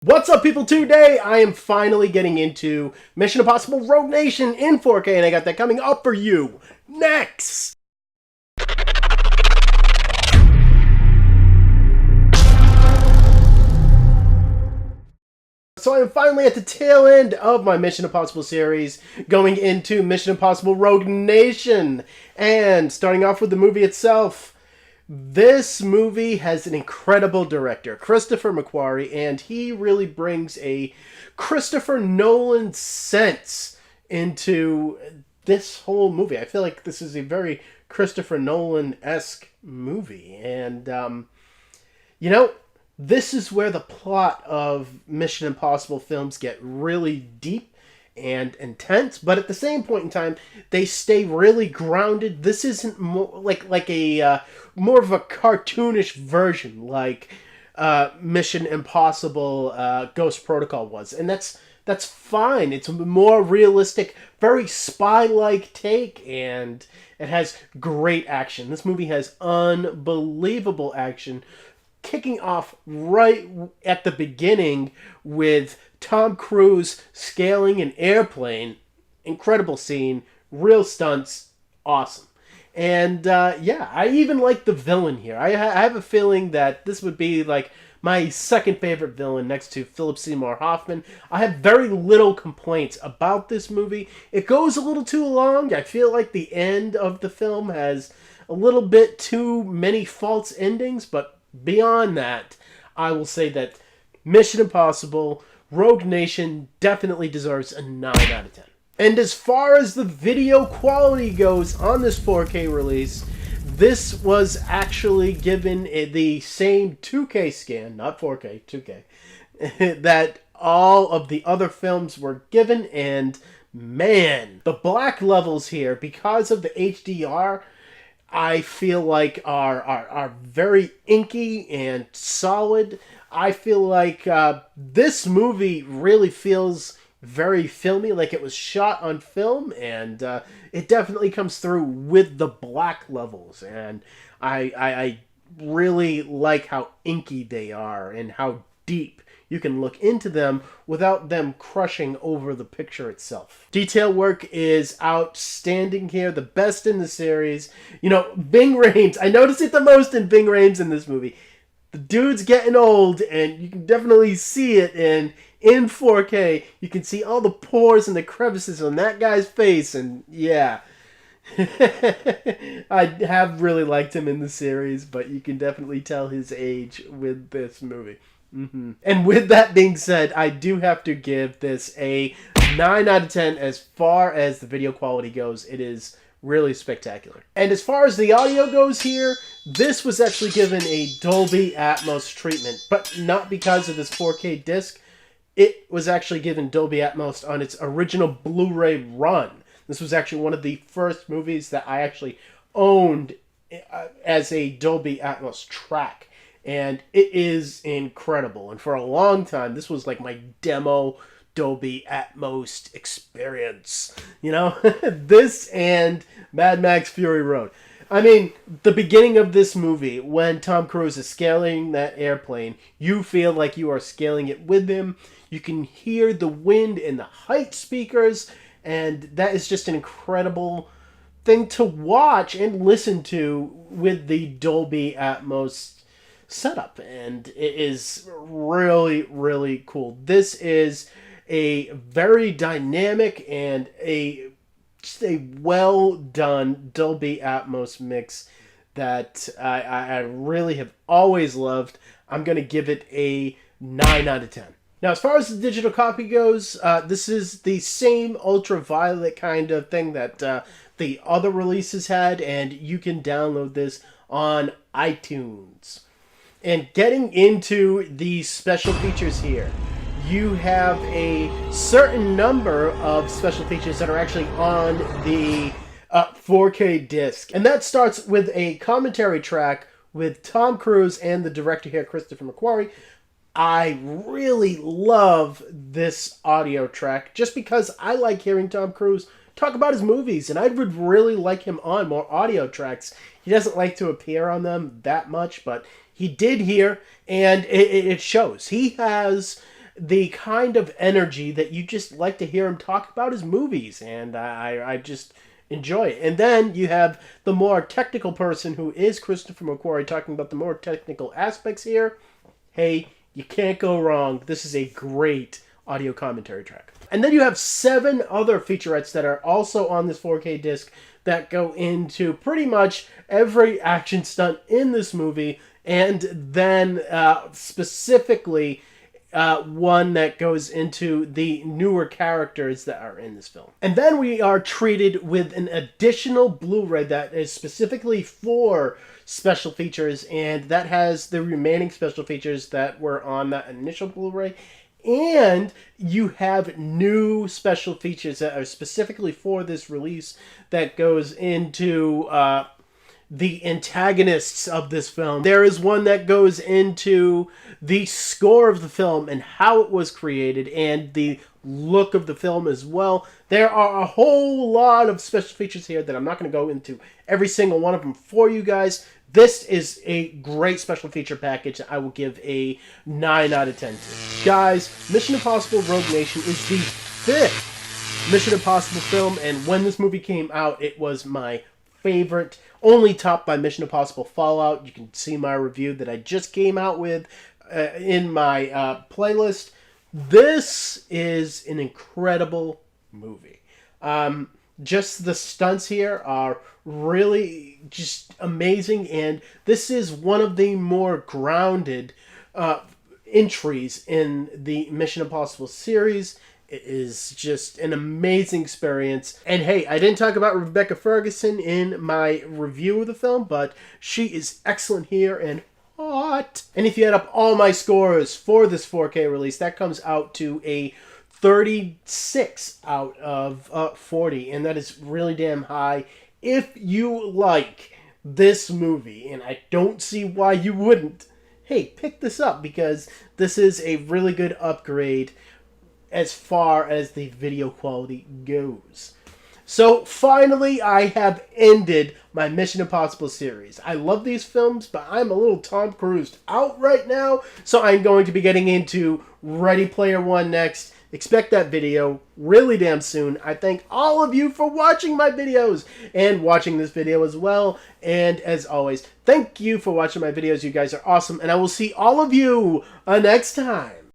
What's up, people? Today, I am finally getting into Mission Impossible Rogue Nation in 4K, and I got that coming up for you next! So I am finally at the tail end of my Mission Impossible series, going into Mission Impossible Rogue Nation. And starting off with the movie itself, this movie has an incredible director, Christopher McQuarrie, and he really brings a Christopher Nolan sense into this whole movie. I feel like this is a very Christopher Nolan-esque movie. And, this is where the plot of Mission Impossible films get really deep and intense, but at the same point in time, they stay really grounded. This isn't more like a more of a cartoonish version, like Mission Impossible Ghost Protocol was, and that's fine. It's a more realistic, very spy-like take, and it has great action. This movie has unbelievable action, kicking off right at the beginning with Tom Cruise scaling an airplane. Incredible scene, real stunts, awesome. And I even like the villain here. I have a feeling that this would be like my second favorite villain next to Philip Seymour Hoffman. I have very little complaints about this movie. It goes a little too long. I feel like the end of the film has a little bit too many false endings, but beyond that, I will say that Mission Impossible Rogue Nation definitely deserves a 9 out of 10. And as far as the video quality goes on this 4K release, this was actually given the same 2K scan, not 4K, 2K, that all of the other films were given, and man, the black levels here, because of the HDR, I feel like are very inky and solid. I feel like this movie really feels very filmy, like it was shot on film, and it definitely comes through with the black levels. And I really like how inky they are and how deep you can look into them without them crushing over the picture itself. Detail work is outstanding here, the best in the series. Ving Rhames, I notice it the most in Ving Rhames in this movie. The dude's getting old, and you can definitely see it in 4K. You can see all the pores and the crevices on that guy's face, and yeah. I have really liked him in the series, but you can definitely tell his age with this movie. And with that being said, I do have to give this a 9 out of 10 as far as the video quality goes. It is really spectacular. And as far as the audio goes here, this was actually given a Dolby Atmos treatment, but not because of this 4K disc. It was actually given Dolby Atmos on its original Blu-ray run. This was actually one of the first movies that I actually owned as a Dolby Atmos track. And it is incredible. And for a long time, this was like my demo Dolby Atmos experience. This and Mad Max Fury Road. I mean, the beginning of this movie, when Tom Cruise is scaling that airplane, you feel like you are scaling it with him. You can hear the wind in the height speakers, and that is just an incredible thing to watch and listen to with the Dolby Atmos setup, and it is really, really cool. This is a very dynamic and just a well done Dolby Atmos mix that I really have always loved. I'm going to give it a 9 out of 10. Now, as far as the digital copy goes, this is the same ultraviolet kind of thing that the other releases had, and you can download this on iTunes. And getting into the special features here, you have a certain number of special features that are actually on the 4K disc. And that starts with a commentary track with Tom Cruise and the director here, Christopher McQuarrie. I really love this audio track just because I like hearing Tom Cruise talk about his movies, and I would really like him on more audio tracks. He doesn't like to appear on them that much, but he did here, and it shows. He has the kind of energy that you just like to hear him talk about his movies, and I just enjoy it. And then you have the more technical person, who is Christopher McQuarrie, talking about the more technical aspects here. Hey, you can't go wrong. This is a great audio commentary track. And then you have 7 other featurettes that are also on this 4K disc that go into pretty much every action stunt in this movie, and then specifically one that goes into the newer characters that are in this film. And then we are treated with an additional Blu-ray that is specifically for special features, and that has the remaining special features that were on that initial Blu-ray. And you have new special features that are specifically for this release that goes into the antagonists of this film. There is one that goes into the score of the film and how it was created and the look of the film as well. There are a whole lot of special features here that I'm not going to go into every single one of them for you guys. This is a great special feature package. I will give a 9 out of 10 to. Guys, Mission Impossible Rogue Nation is the 5th Mission Impossible film, and when this movie came out, it was my favorite, only topped by Mission Impossible Fallout. You can see my review that I just came out with in my playlist. This is an incredible movie. Just the stunts here are really just amazing, and this is one of the more grounded entries in the Mission Impossible series. It is just an amazing experience. And hey, I didn't talk about Rebecca Ferguson in my review of the film, but she is excellent here and hot. And if you add up all my scores for this 4K release, that comes out to a 36 out of 40, and that is really damn high. If you like this movie, and I don't see why you wouldn't, hey, pick this up, because this is a really good upgrade as far as the video quality goes. So finally, I have ended my Mission Impossible series. I love these films, but I'm a little Tom Cruised out right now, so I'm going to be getting into Ready Player One next. Expect that video really damn soon. I thank all of you for watching my videos and watching this video as well. And as always, thank you for watching my videos. You guys are awesome, and I will see all of you next time.